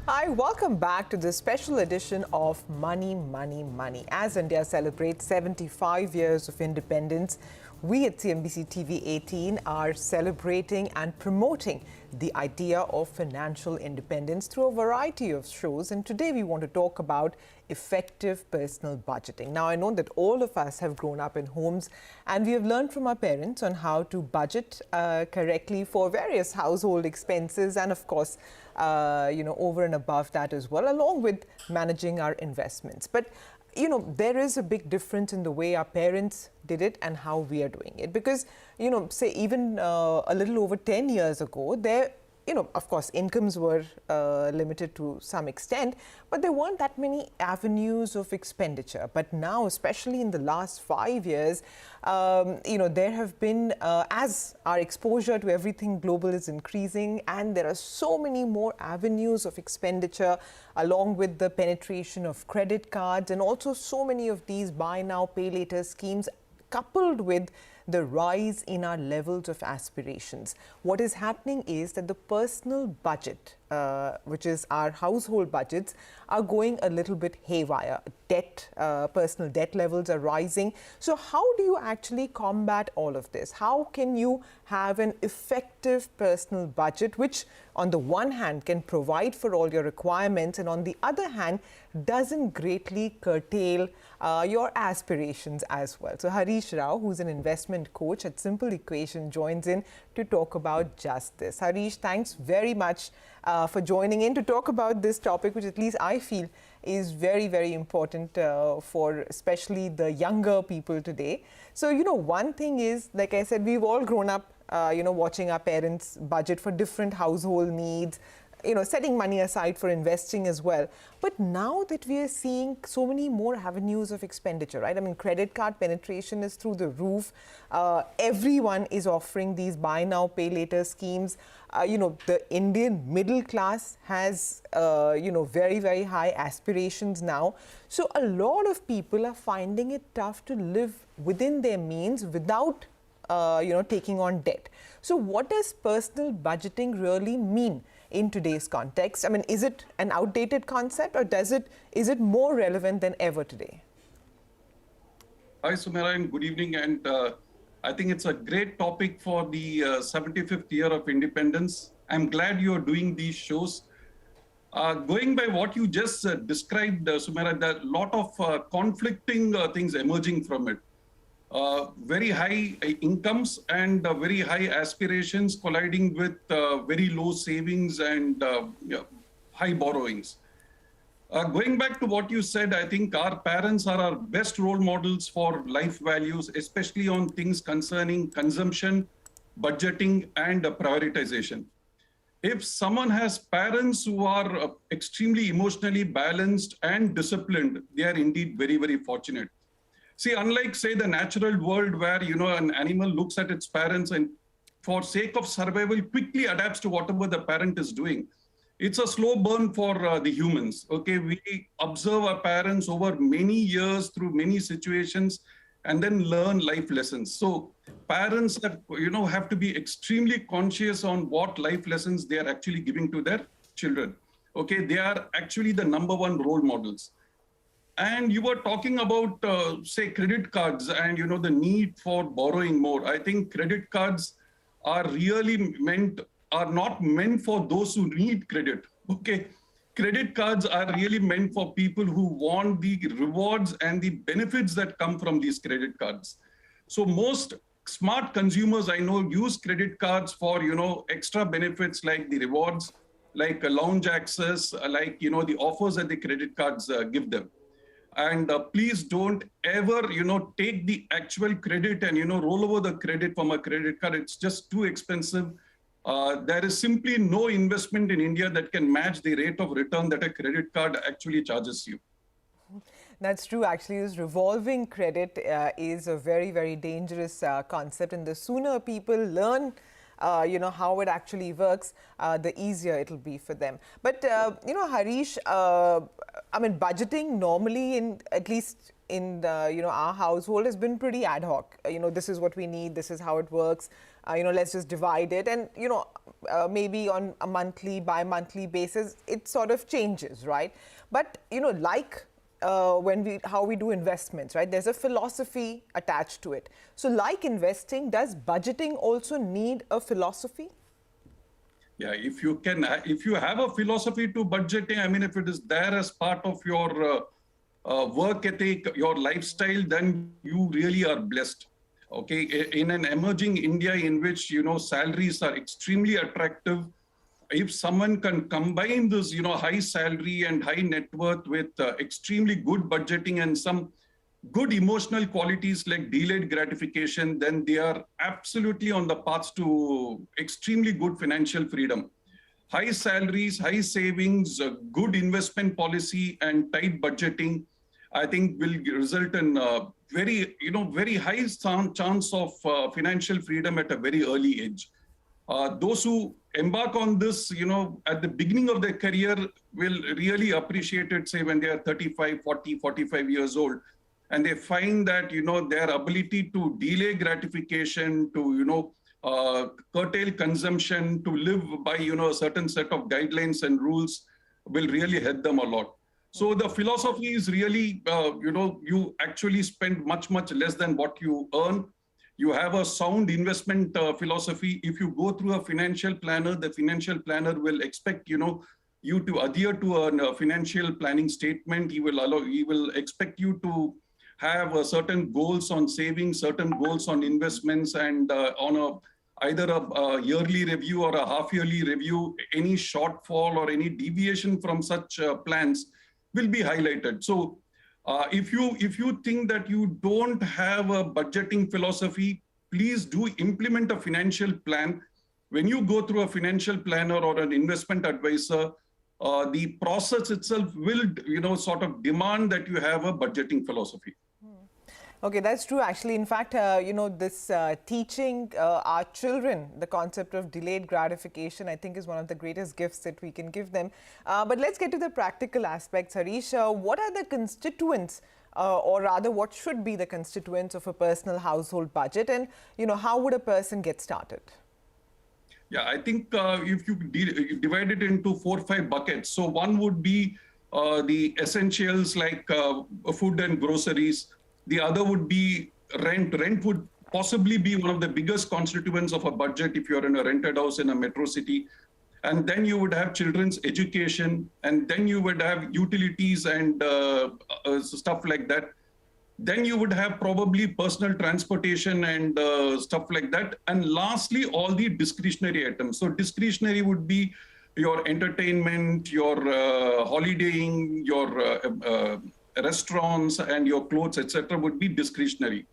Hi, welcome back to this special edition of Money, Money, Money. As India celebrates 75 years of independence, we at CNBC TV18 are celebrating and promoting the idea of financial independence through a variety of shows. And today we want to talk about effective personal budgeting. Now, I know that all of us have grown up in homes and we have learned from our parents on how to budget correctly for various household expenses and, of course, over and above that as well, along with managing our investments. But there is a big difference in the way our parents did it and how we are doing it. Because, say even a little over 10 years ago, of course, incomes were limited to some extent, but there weren't that many avenues of expenditure. But now, especially in the last 5 years, there have been, as our exposure to everything global is increasing, and there are so many more avenues of expenditure, along with the penetration of credit cards, and also so many of these buy now, pay later schemes, coupled with the rise in our levels of aspirations. What is happening is that the personal budget, which is our household budgets, are going a little bit haywire. Personal debt levels are rising. So how do you actually combat all of this? How can you have an effective personal budget, which on the one hand can provide for all your requirements, and on the other hand doesn't greatly curtail your aspirations as well? So Harish Rao, who's an investment coach at Simple Equation, joins in to talk about just this. Harish, thanks very much for joining in to talk about this topic, which at least I feel is very, very important for especially the younger people today. So, one thing is, like I said, we've all grown up, watching our parents budget for different household needs, setting money aside for investing as well. But now that we are seeing so many more avenues of expenditure, right? I mean, credit card penetration is through the roof. Everyone is offering these buy now, pay later schemes. The Indian middle class has, very, very high aspirations now. So a lot of people are finding it tough to live within their means without taking on debt. So what does personal budgeting really mean in today's context? I mean, is it an outdated concept, or is it more relevant than ever today? Hi, Sumera, and good evening. And I think it's a great topic for the 75th year of independence. I'm glad you're doing these shows. Going by what you just described, Sumera, there are a lot of conflicting things emerging from it. Very high incomes and very high aspirations colliding with very low savings and high borrowings. Going back to what you said, I think our parents are our best role models for life values, especially on things concerning consumption, budgeting, and prioritization. If someone has parents who are extremely emotionally balanced and disciplined, they are indeed very, very fortunate. See, unlike, say, the natural world where, an animal looks at its parents and for sake of survival quickly adapts to whatever the parent is doing, it's a slow burn for the humans. Okay, we observe our parents over many years through many situations and then learn life lessons. So parents have to be extremely conscious on what life lessons they are actually giving to their children. Okay, they are actually the number one role models. And you were talking about, say, credit cards and, the need for borrowing more. I think credit cards are not meant for those who need credit. Okay. Credit cards are really meant for people who want the rewards and the benefits that come from these credit cards. So most smart consumers I know use credit cards for, extra benefits like the rewards, like lounge access, like, the offers that the credit cards give them. And please don't ever, take the actual credit and, roll over the credit from a credit card. It's just too expensive. There is simply no investment in India that can match the rate of return that a credit card actually charges you. That's true. Actually, this revolving credit is a very, very dangerous concept. And the sooner people learn how it actually works, the easier it'll be for them. But, Harish, I mean, budgeting normally, at least in the, our household has been pretty ad hoc. This is what we need. This is how it works. Let's just divide it. And, maybe on a monthly, bi-monthly basis, it sort of changes, right? But, like how we do investments, right? There's a philosophy attached to it. So like investing, does budgeting also need a philosophy? Yeah, if you have a philosophy to budgeting, I mean, if it is there as part of your work ethic, your lifestyle, then you really are blessed. Okay, in an emerging India in which, salaries are extremely attractive, if someone can combine this, high salary and high net worth with extremely good budgeting and some good emotional qualities like delayed gratification, then they are absolutely on the path to extremely good financial freedom. High salaries, high savings, good investment policy, and tight budgeting, I think will result in very high chance of financial freedom at a very early age. Those who embark on this, at the beginning of their career will really appreciate it, say, when they are 35, 40, 45 years old. And they find that, their ability to delay gratification, to, curtail consumption, to live by, a certain set of guidelines and rules will really help them a lot. So the philosophy is really, you actually spend much, much less than what you earn. You have a sound investment philosophy. If you go through a financial planner, the financial planner will expect, you to adhere to a financial planning statement. He will expect you to have certain goals on savings, certain goals on investments, and on either a yearly review or a half-yearly review, any shortfall or any deviation from such plans will be highlighted. So if you think that you don't have a budgeting philosophy, please do implement a financial plan. When you go through a financial planner or an investment advisor, the process itself will, sort of demand that you have a budgeting philosophy. Okay, that's true. Actually, in fact, this teaching our children the concept of delayed gratification, I think, is one of the greatest gifts that we can give them. But let's get to the practical aspects, Harish. What are the constituents, or rather, what should be the constituents of a personal household budget, and how would a person get started? Yeah, I think if you divide it into 4 or 5 buckets, so one would be the essentials like food and groceries. The other would be rent. Rent would possibly be one of the biggest constituents of a budget if you're in a rented house in a metro city. And then you would have children's education, and then you would have utilities and stuff like that. Then you would have probably personal transportation and stuff like that. And lastly, all the discretionary items. So discretionary would be your entertainment, your holidaying, your restaurants, and your clothes, etc., would be discretionary.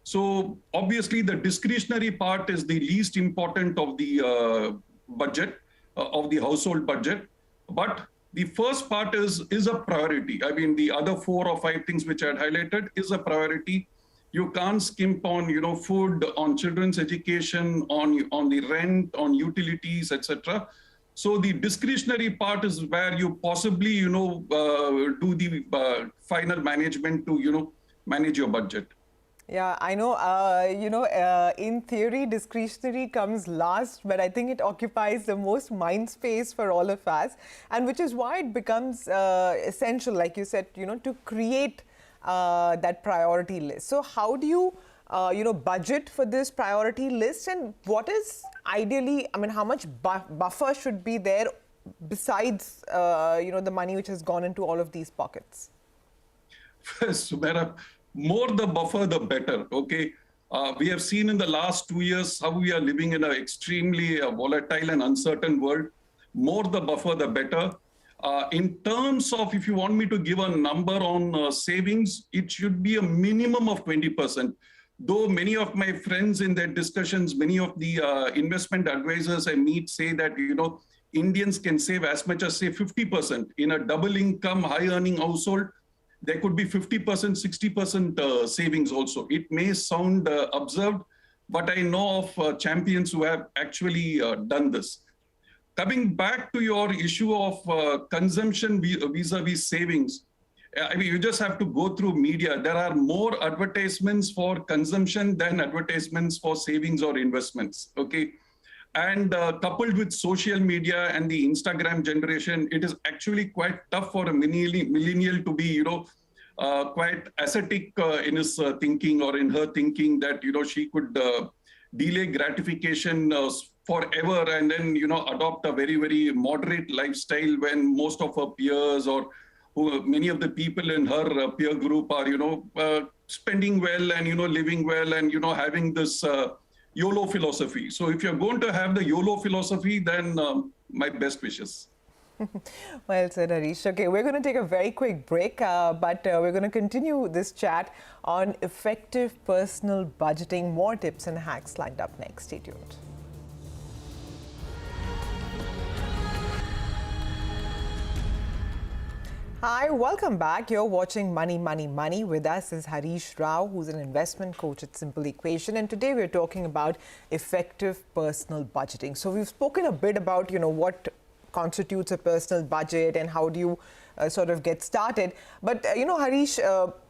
So obviously the discretionary part is the least important of the budget, of the household budget. But the first part is a priority. I mean, the other 4 or 5 things which I had highlighted is a priority. You can't skimp on, food, on children's education, on the rent, on utilities, etc. So the discretionary part is where you possibly, do the final management to, manage your budget. Yeah, I know, in theory, discretionary comes last, but I think it occupies the most mind space for all of us, and which is why it becomes essential, like you said, to create that priority list. So how do you, budget for this priority list, and what is ideally, I mean, how much buffer should be there besides, the money which has gone into all of these pockets? Sumaira, more the buffer, the better, okay? We have seen in the last 2 years how we are living in an extremely volatile and uncertain world. More the buffer, the better. In terms of, if you want me to give a number on savings, it should be a minimum of 20%. Though many of my friends in their discussions, many of the investment advisors I meet say that, Indians can save as much as, say, 50%. In a double income, high earning household, there could be 50%, 60% savings also. It may sound absurd, but I know of champions who have actually done this. Coming back to your issue of consumption vis-a-vis savings, I mean, you just have to go through media. There are more advertisements for consumption than advertisements for savings or investments. Okay. And coupled with social media and the Instagram generation, it is actually quite tough for a millennial to be, quite ascetic in his thinking or in her thinking that, she could delay gratification forever and then, adopt a very, very moderate lifestyle when most of her peers or many of the people in her peer group are, spending well and, living well and, having this YOLO philosophy. So if you're going to have the YOLO philosophy, then my best wishes. Well said, Harish. Okay, we're going to take a very quick break, but we're going to continue this chat on effective personal budgeting. More tips and hacks lined up next. Stay tuned. Hi, welcome back. You're watching Money, Money, Money. With us is Harish Rao, who's an investment coach at Simple Equation. And today we're talking about effective personal budgeting. So we've spoken a bit about, what constitutes a personal budget and how do you sort of get started. But, Harish,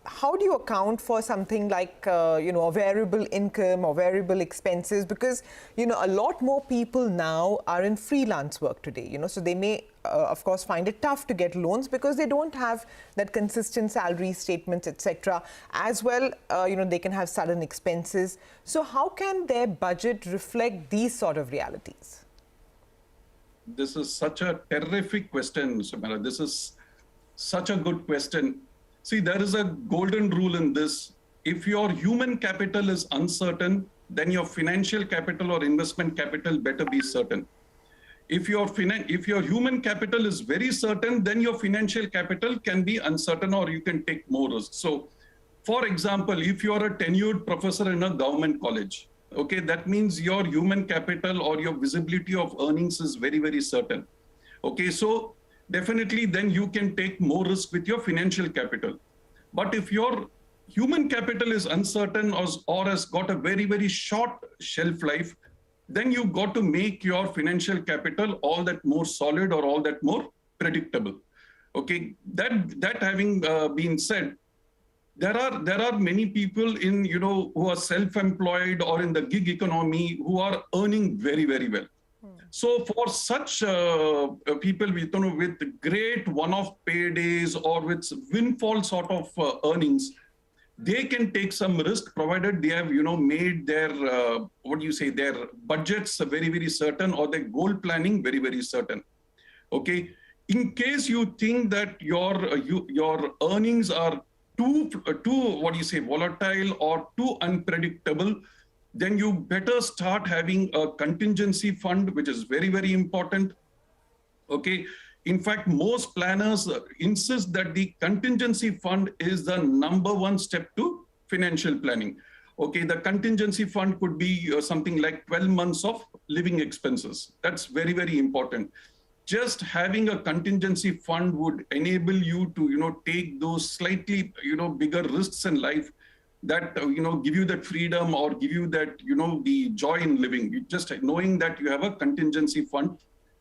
how do you account for something like, a variable income or variable expenses? Because, a lot more people now are in freelance work today, so they may, of course, find it tough to get loans because they don't have that consistent salary statements, etc. As well, they can have sudden expenses. So how can their budget reflect these sort of realities? This is such a terrific question, Sumera. This is such a good question. See, there is a golden rule in this. If your human capital is uncertain, then your financial capital or investment capital better be certain. If your human capital is very certain, then your financial capital can be uncertain or you can take more risk. So, for example, if you're a tenured professor in a government college, okay, that means your human capital or your visibility of earnings is very, very certain. Okay, so definitely then you can take more risk with your financial capital. But if your human capital is uncertain or has got a very, very short shelf life, then you got to make your financial capital all that more solid or all that more predictable. Okay, that having been said, there are many people in, who are self-employed or in the gig economy who are earning very, very well. So for such people with great one-off paydays or with windfall sort of earnings, they can take some risk provided they have, made their, their budgets very, very certain or their goal planning very, very certain. Okay. In case you think that your earnings are too volatile or too unpredictable, then you better start having a contingency fund, which is very, very important. Okay. In fact, most planners insist that the contingency fund is the number one step to financial planning. Okay, the contingency fund could be something like 12 months of living expenses. That's very, very important. Just having a contingency fund would enable you to, take those slightly, bigger risks in life that, give you that freedom or give you that, the joy in living. Just knowing that you have a contingency fund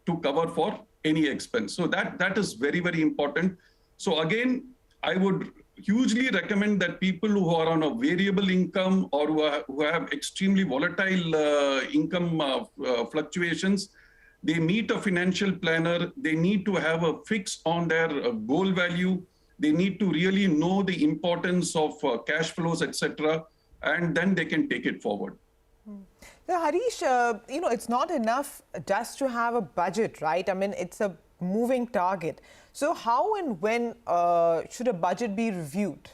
to cover for any expense. So that is very, very important. So again, I would hugely recommend that people who are on a variable income or who have extremely volatile income fluctuations, they meet a financial planner. They need to have a fix on their goal value. They need to really know the importance of cash flows, etc., and then they can take it forward. So Harish, it's not enough just to have a budget, right? I mean, it's a moving target. So how and when should a budget be reviewed?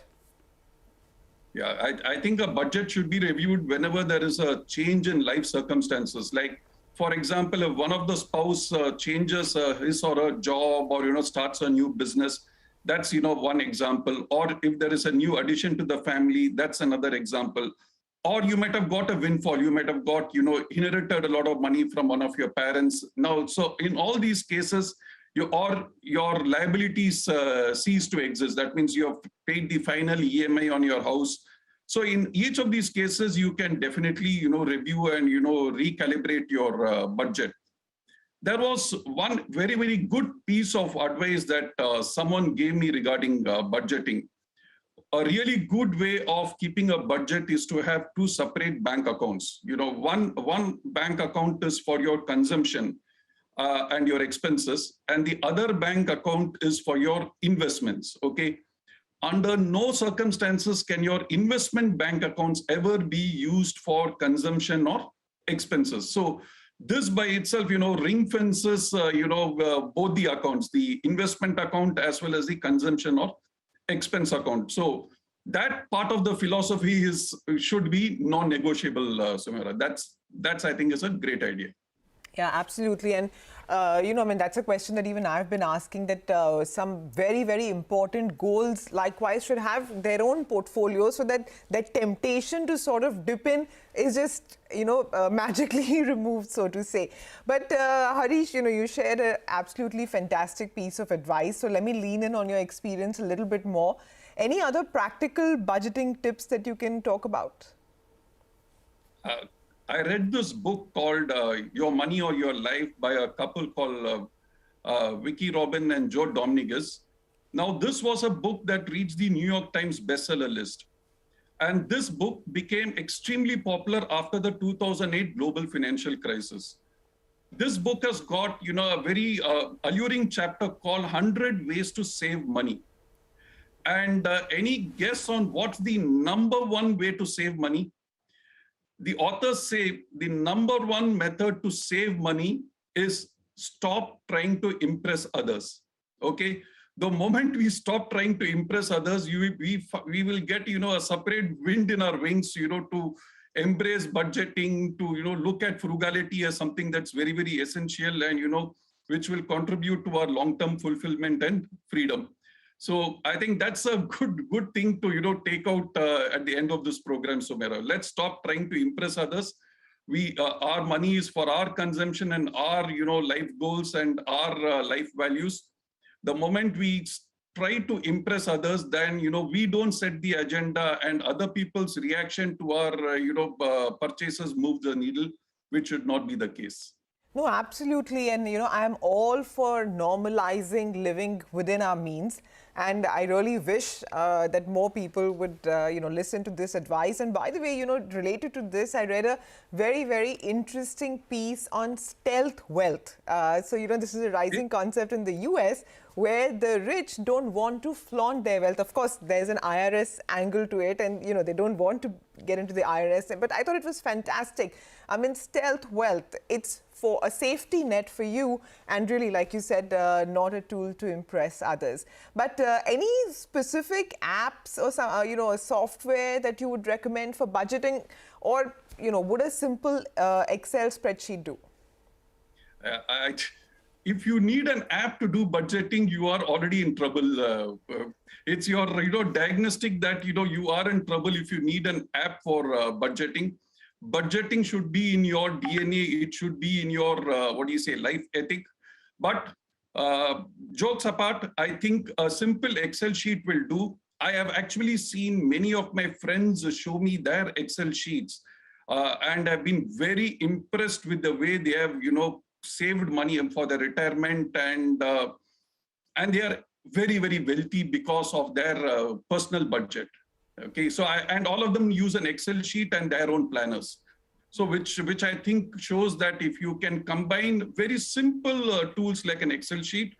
Yeah, I think a budget should be reviewed whenever there is a change in life circumstances. Like, for example, if one of the spouse changes his or her job or, starts a new business, that's, one example. Or if there is a new addition to the family, that's another example. Or you might have got a windfall. You might have got, inherited a lot of money from one of your parents. Now, so in all these cases, your liabilities cease to exist. That means you have paid the final EMI on your house. So in each of these cases, you can definitely, review and, recalibrate your budget. there was one very, very good piece of advice that someone gave me regarding budgeting. A really good way of keeping a budget is to have two separate bank accounts. One bank account is for your consumption and your expenses, and the other bank account is for your investments. Okay. Under no circumstances can your investment bank accounts ever be used for consumption or expenses. So this by itself, ring fences, both the accounts, the investment account as well as the consumption or expense account. So that part of the philosophy should be non-negotiable, Sumera. That's I think is a great idea. Yeah, absolutely. And, that's a question that even I've been asking, that some very, very important goals likewise should have their own portfolio, so that that temptation to sort of dip in is just, magically removed, so to say. But Harish, you shared an absolutely fantastic piece of advice. So let me lean in on your experience a little bit more. Any other practical budgeting tips that you can talk about? I read this book called Your Money or Your Life by a couple called Vicky Robin and Joe Dominguez. Now, this was a book that reached the New York Times bestseller list. And this book became extremely popular after the 2008 global financial crisis. This book has got, a very alluring chapter called 100 Ways to Save Money. And any guess on what's the number one way to save money? The authors say the number one method to save money is stop trying to impress others. Okay. The moment we stop trying to impress others, we will get, a separate wind in our wings, to embrace budgeting, to, look at frugality as something that's very, very essential and, which will contribute to our long-term fulfillment and freedom. So I think that's a good thing to, take out at the end of this program, Sumera. Let's stop trying to impress others. Our money is for our consumption and our, life goals and our life values. The moment we try to impress others, then, we don't set the agenda, and other people's reaction to our, purchases move the needle, which should not be the case. No, absolutely. And, I'm all for normalizing living within our means. And I really wish that more people would, listen to this advice. And by the way, related to this, I read a very, very interesting piece on stealth wealth. So, this is a rising concept in the US, where the rich don't want to flaunt their wealth. Of course, there's an IRS angle to it, and, they don't want to get into the IRS. But I thought it was fantastic. I mean, stealth wealth, it's for a safety net for you, and really, like you said, not a tool to impress others. But any specific apps or some, a software that you would recommend for budgeting, or, would a simple Excel spreadsheet do? If you need an app to do budgeting, you are already in trouble. It's your, diagnostic that, you are in trouble if you need an app for budgeting. Budgeting should be in your DNA. It should be in your, life ethic. But jokes apart, I think a simple Excel sheet will do. I have actually seen many of my friends show me their Excel sheets, and I've been very impressed with the way they have, saved money for their retirement, and they are very, very wealthy because of their personal budget. Okay, so and all of them use an Excel sheet and their own planners. So which I think shows that if you can combine very simple tools like an Excel sheet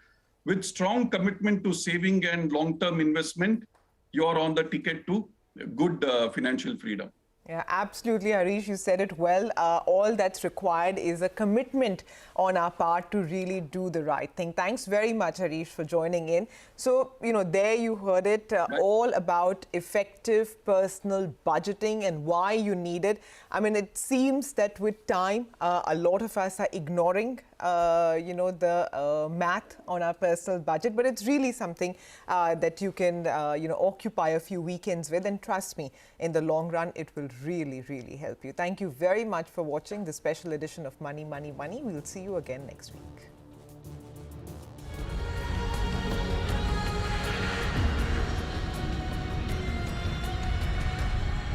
with strong commitment to saving and long-term investment, you're on the ticket to good financial freedom. Yeah, absolutely, Harish. You said it well. All that's required is a commitment on our part to really do the right thing. Thanks very much, Harish, for joining in. So, there you heard it, all about effective personal budgeting and why you need it. I mean, it seems that with time, a lot of us are ignoring, the math on our personal budget, but it's really something that you can, occupy a few weekends with. And trust me, in the long run, it will really, really help you. Thank you very much for watching this special edition of Money, Money, Money. We'll see you again next week.